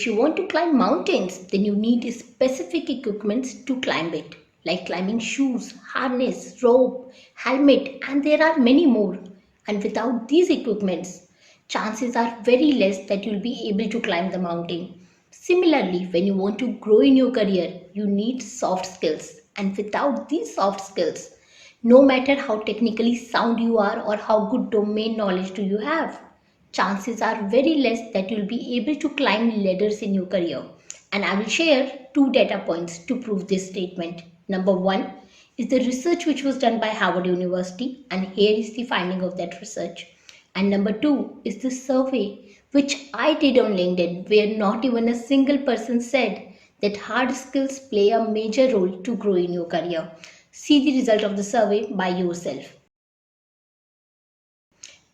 If you want to climb mountains, then you need specific equipments to climb it, like climbing shoes, harness, rope, helmet, and there are many more. And without these equipments, chances are very less that you'll be able to climb the mountain. Similarly, when you want to grow in your career, you need soft skills. And without these soft skills, no matter how technically sound you are or how good domain knowledge do you have, chances are very less that you'll be able to climb ladders in your career. And I will share two data points to prove this statement. Number one is the research which was done by Harvard University, and here is the finding of that research. And number two is the survey which I did on LinkedIn, where not even a single person said that hard skills play a major role to grow in your career. See the result of the survey by yourself.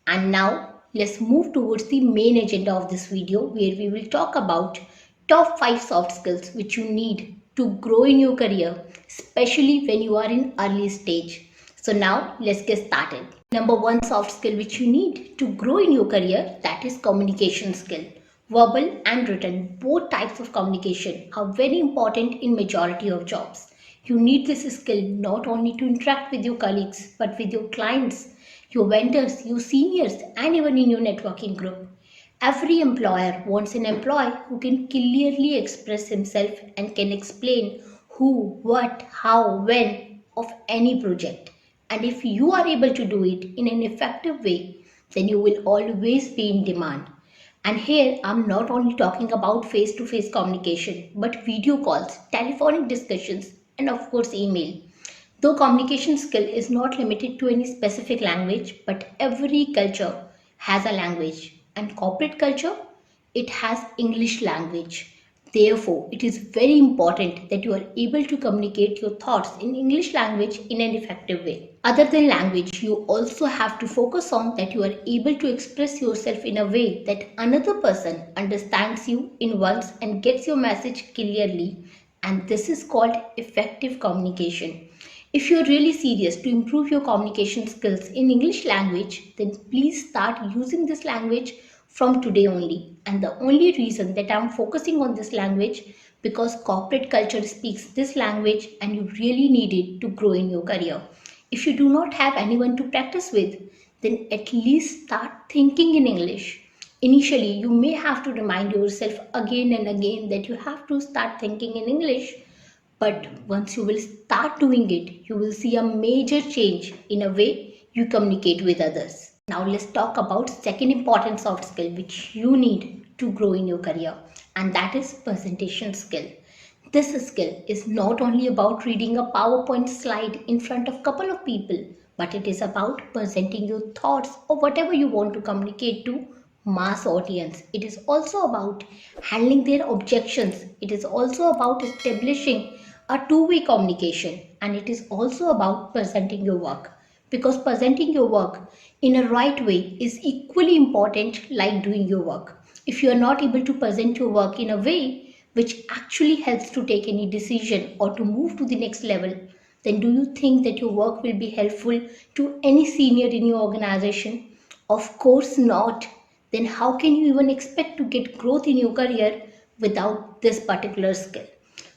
And now let's move towards the main agenda of this video, where we will talk about top 5 soft skills which you need to grow in your career, especially when you are in early stage. So now let's get started. Number 1 soft skill which you need to grow in your career, that is communication skill. Verbal and written, both types of communication are very important in majority of jobs. You need this skill not only to interact with your colleagues but with your clients, your vendors, your seniors, and even in your networking group. Every employer wants an employee who can clearly express himself and can explain who, what, how, when of any project. And if you are able to do it in an effective way, then you will always be in demand. And here I'm not only talking about face to face communication, but video calls, telephonic discussions, and of course, email. Though communication skill is not limited to any specific language, but every culture has a language, and corporate culture, it has English language. Therefore, it is very important that you are able to communicate your thoughts in English language in an effective way. Other than language, you also have to focus on that you are able to express yourself in a way that another person understands you in once and gets your message clearly, and this is called effective communication. If you're really serious to improve your communication skills in English language, then please start using this language from today only. And the only reason that I'm focusing on this language because corporate culture speaks this language and you really need it to grow in your career. If you do not have anyone to practice with, then at least start thinking in English. Initially, you may have to remind yourself again and again that you have to start thinking in English, but once you will start doing it, you will see a major change in a way you communicate with others. Now let's talk about second important soft skill which you need to grow in your career, and that is presentation skill. This skill is not only about reading a PowerPoint slide in front of couple of people, but it is about presenting your thoughts or whatever you want to communicate to mass audience. It is also about handling their objections. It is also about establishing a two-way communication, and it is also about presenting your work, because presenting your work in a right way is equally important like doing your work. If you are not able to present your work in a way which actually helps to take any decision or to move to the next level, then do you think that your work will be helpful to any senior in your organization? Of course not. Then how can you even expect to get growth in your career without this particular skill?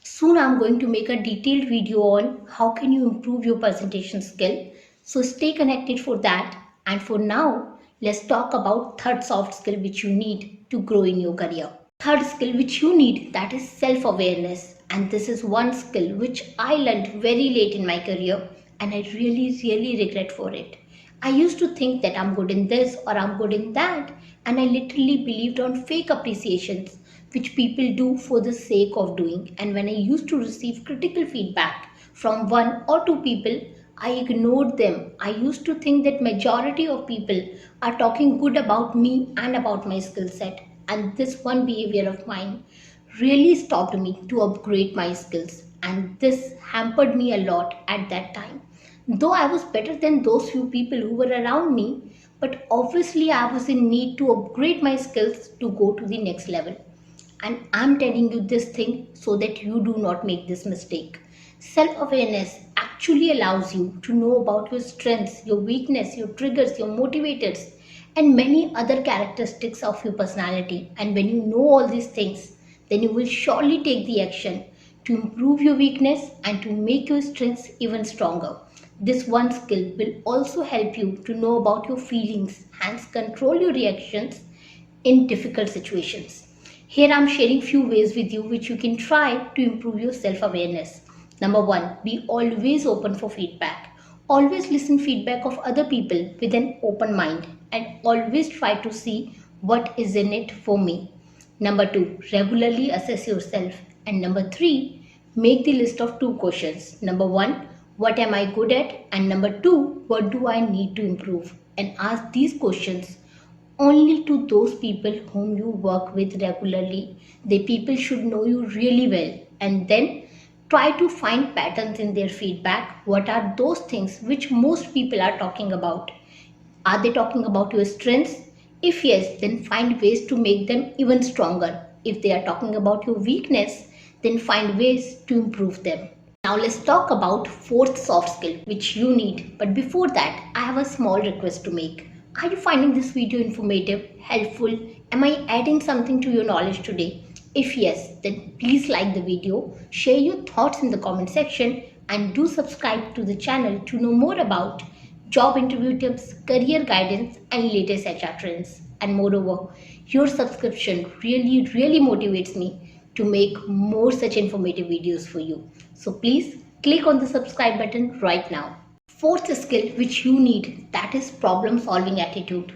Soon I'm going to make a detailed video on how can you improve your presentation skill. So stay connected for that. And for now, let's talk about third soft skill which you need to grow in your career. Third skill which you need, that is self-awareness. And this is one skill which I learned very late in my career and I really regret for it. I used to think that I'm good in this or I'm good in that, and I literally believed on fake appreciations which people do for the sake of doing. And when I used to receive critical feedback from one or two people, I ignored them. I used to think that majority of people are talking good about me and about my skill set. And this one behavior of mine really stopped me to upgrade my skills. And this hampered me a lot at that time. Though I was better than those few people who were around me, but obviously I was in need to upgrade my skills to go to the next level. And I'm telling you this thing so that you do not make this mistake. Self-awareness actually allows you to know about your strengths, your weakness, your triggers, your motivators, and many other characteristics of your personality. And when you know all these things, then you will surely take the action to improve your weakness and to make your strengths even stronger. This one skill will also help you to know about your feelings, hence control your reactions in difficult situations. Here I'm sharing few ways with you which you can try to improve your self-awareness. Number 1, be always open for feedback. Always listen feedback of other people with an open mind and always try to see what is in it for me. Number 2, regularly assess yourself. And number 3, make the list of 2 questions. Number 1, what am I good at? And number 2, what do I need to improve? And ask these questions only to those people whom you work with regularly. The people should know you really well, and then try to find patterns in their feedback. What are those things which most people are talking about? Are they talking about your strengths? If yes, then find ways to make them even stronger. If they are talking about your weakness, then find ways to improve them. Now let's talk about fourth soft skill which you need. But before that, I have a small request to make. Are you finding this video informative, helpful? Am I adding something to your knowledge today? If yes, then please like the video, share your thoughts in the comment section and do subscribe to the channel to know more about job interview tips, career guidance and latest HR trends. And moreover, your subscription really motivates me to make more such informative videos for you. So please click on the subscribe button right now. Fourth skill which you need, that is problem solving attitude.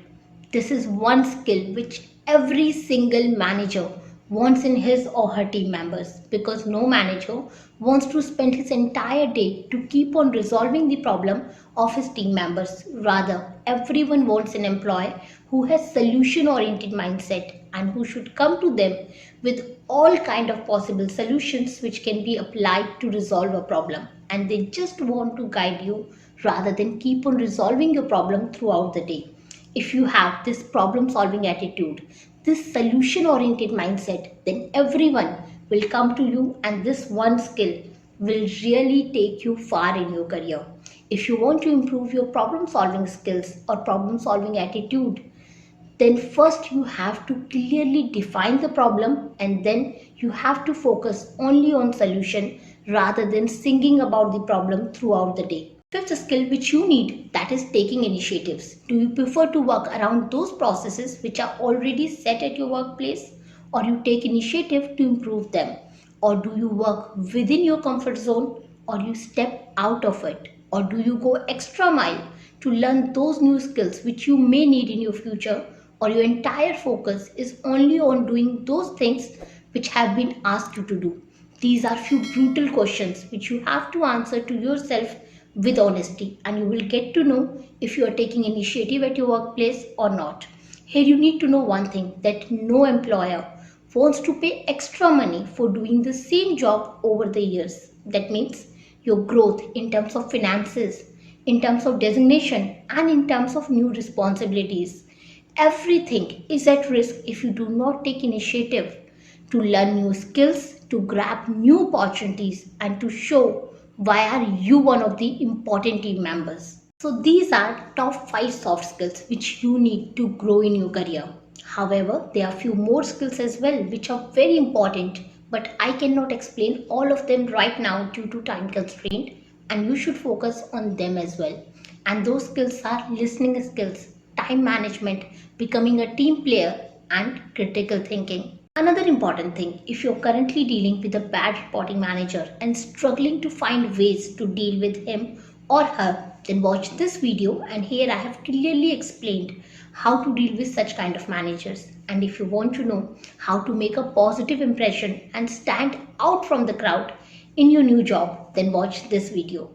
This is one skill which every single manager wants in his or her team members, because no manager wants to spend his entire day to keep on resolving the problem of his team members. Rather, everyone wants an employee who has solution oriented mindset and who should come to them with all kind of possible solutions which can be applied to resolve a problem, and they just want to guide you rather than keep on resolving your problem throughout the day. If you have this problem solving attitude, this solution oriented mindset, then everyone will come to you, and this one skill will really take you far in your career. If you want to improve your problem solving skills or problem solving attitude, then first you have to clearly define the problem, and then you have to focus only on solution rather than singing about the problem throughout the day. Fifth skill which you need, that is taking initiatives. Do you prefer to work around those processes which are already set at your workplace, or you take initiative to improve them? Or do you work within your comfort zone, or you step out of it? Or do you go extra mile to learn those new skills which you may need in your future, or your entire focus is only on doing those things which have been asked you to do? These are few brutal questions which you have to answer to yourself with honesty, and you will get to know if you are taking initiative at your workplace or not. Here you need to know one thing, that no employer wants to pay extra money for doing the same job over the years. That means your growth in terms of finances, in terms of designation, and in terms of new responsibilities. Everything is at risk if you do not take initiative to learn new skills, to grab new opportunities, and to show why are you one of the important team members. So these are top 5 soft skills which you need to grow in your career. However, there are few more skills as well which are very important, but I cannot explain all of them right now due to time constraint, and you should focus on them as well. And those skills are listening skills, time management, becoming a team player, and critical thinking. Another important thing, if you're currently dealing with a bad reporting manager and struggling to find ways to deal with him or her, then watch this video, and here I have clearly explained how to deal with such kind of managers. And if you want to know how to make a positive impression and stand out from the crowd in your new job, then watch this video.